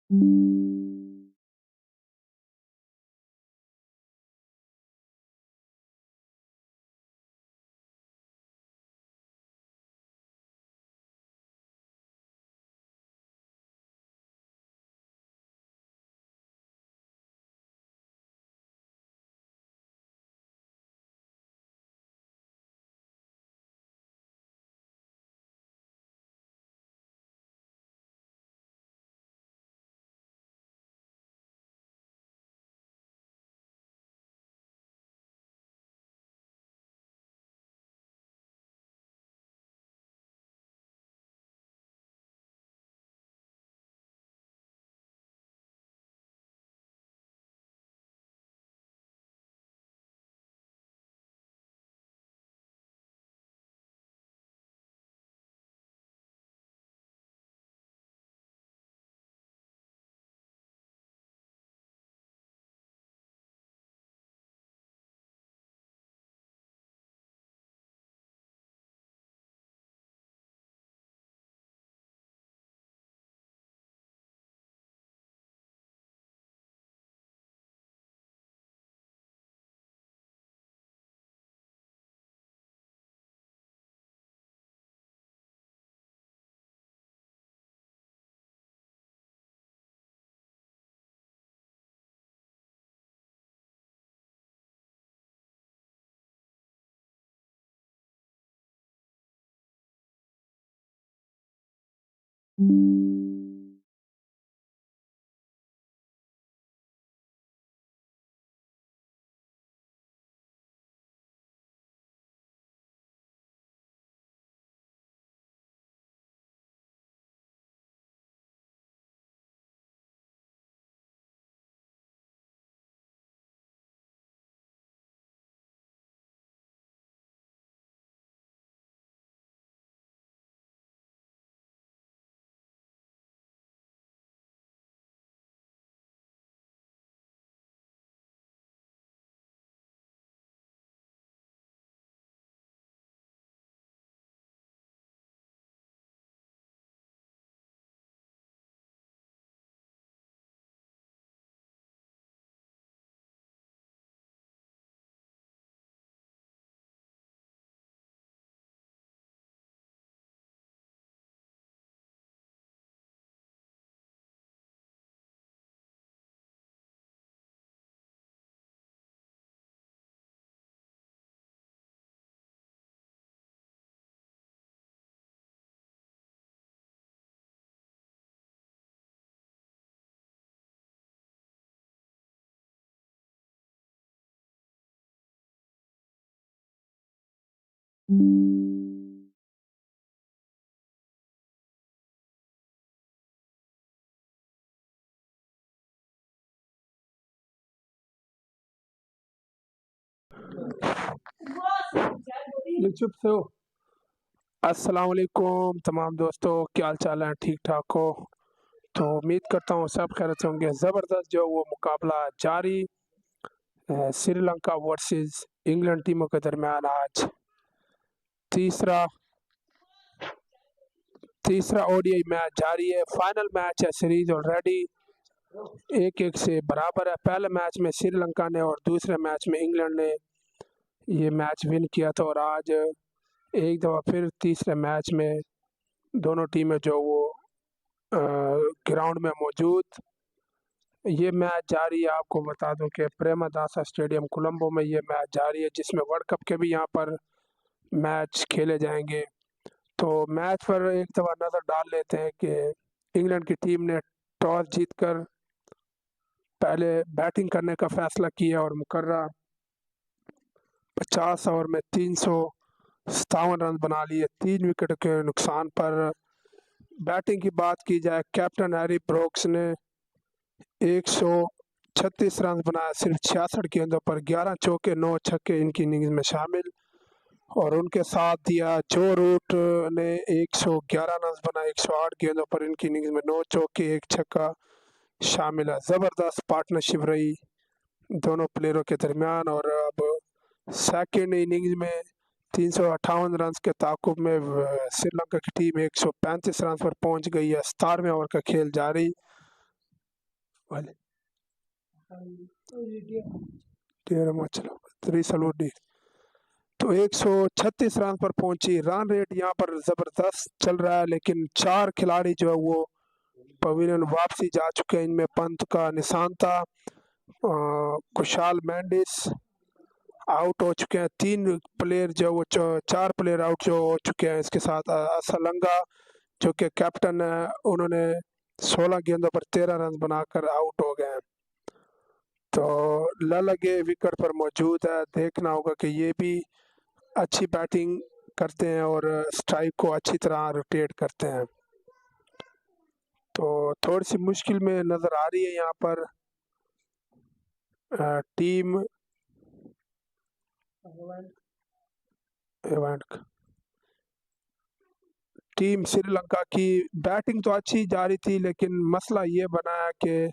ये चुप से हो। अस्सलाम वालेकुम तमाम दोस्तों, क्या हाल चाल है? ठीक ठाक हो? तो उम्मीद करता हूँ सब खैरियत से होंगे। ज़बरदस्त जो वो मुकाबला जारी श्रीलंका वर्सेस इंग्लैंड टीमों के दरमियान आज तीसरा तीसरा ओडीआई मैच जारी है। फाइनल मैच है, सीरीज ऑलरेडी 1-1 से बराबर है। पहले मैच में श्रीलंका ने और दूसरे मैच में इंग्लैंड ने ये मैच विन किया था, और आज एक दफ़ा फिर तीसरे मैच में दोनों टीमें जो वो ग्राउंड में मौजूद। ये मैच जारी है। आपको बता दूं कि प्रेमदासा स्टेडियम कोलंबो में ये मैच जारी है, जिसमें वर्ल्ड कप के भी यहाँ पर मैच खेले जाएंगे। तो मैच पर एक दफ़ा नज़र डाल लेते हैं कि इंग्लैंड की टीम ने टॉस जीतकर पहले बैटिंग करने का फैसला किया और मुकर्रा 50 ओवर में 357 रन बना लिए 3 विकेट के नुकसान पर। बैटिंग की बात की जाए, कैप्टन हैरी ब्रोक्स ने 136 रन बनाया सिर्फ 66 गेंदों पर, 11 चौके 9 छक्के इनकी इनिंग्स में शामिल। और उनके साथ दिया जो रूट ने 111 रन बनाए 108 गेंदों पर, इनकी इनिंग्स में 9 चौके 1 छक्का शामिल है। ज़बरदस्त पार्टनरशिप रही दोनों प्लेयरों के दरमियान। और अब सेकेंड इनिंग्स में 358 रन के ताकुब में श्रीलंका की टीम 135 रन पर पहुंच गई है। 17वें ओवर का खेल जारी। वाले डेढ़ चलो 3 तो 136 रन पर पहुंची। रन रेट यहाँ पर जबरदस्त चल रहा है, लेकिन 4 खिलाड़ी जो है वो पवेलियन वापसी जा चुके हैं। इनमें पंत का निशांता, कुशाल मेंडिस आउट हो चुके हैं। 3 प्लेयर जो वो 4 प्लेयर आउट जो हो चुके हैं। इसके साथ असलंगा जो कि कैप्टन है, उन्होंने 16 गेंदों पर 13 रन बनाकर आउट हो गए हैं। तो ललगे विकेट पर मौजूद है। देखना होगा कि ये भी अच्छी बैटिंग करते हैं और स्ट्राइक को अच्छी तरह रोटेट करते हैं। तो थोड़ी सी मुश्किल में नज़र आ रही है यहाँ पर टीम टीम श्रीलंका की। बैटिंग तो अच्छी जा रही थी, लेकिन मसला ये बना है कि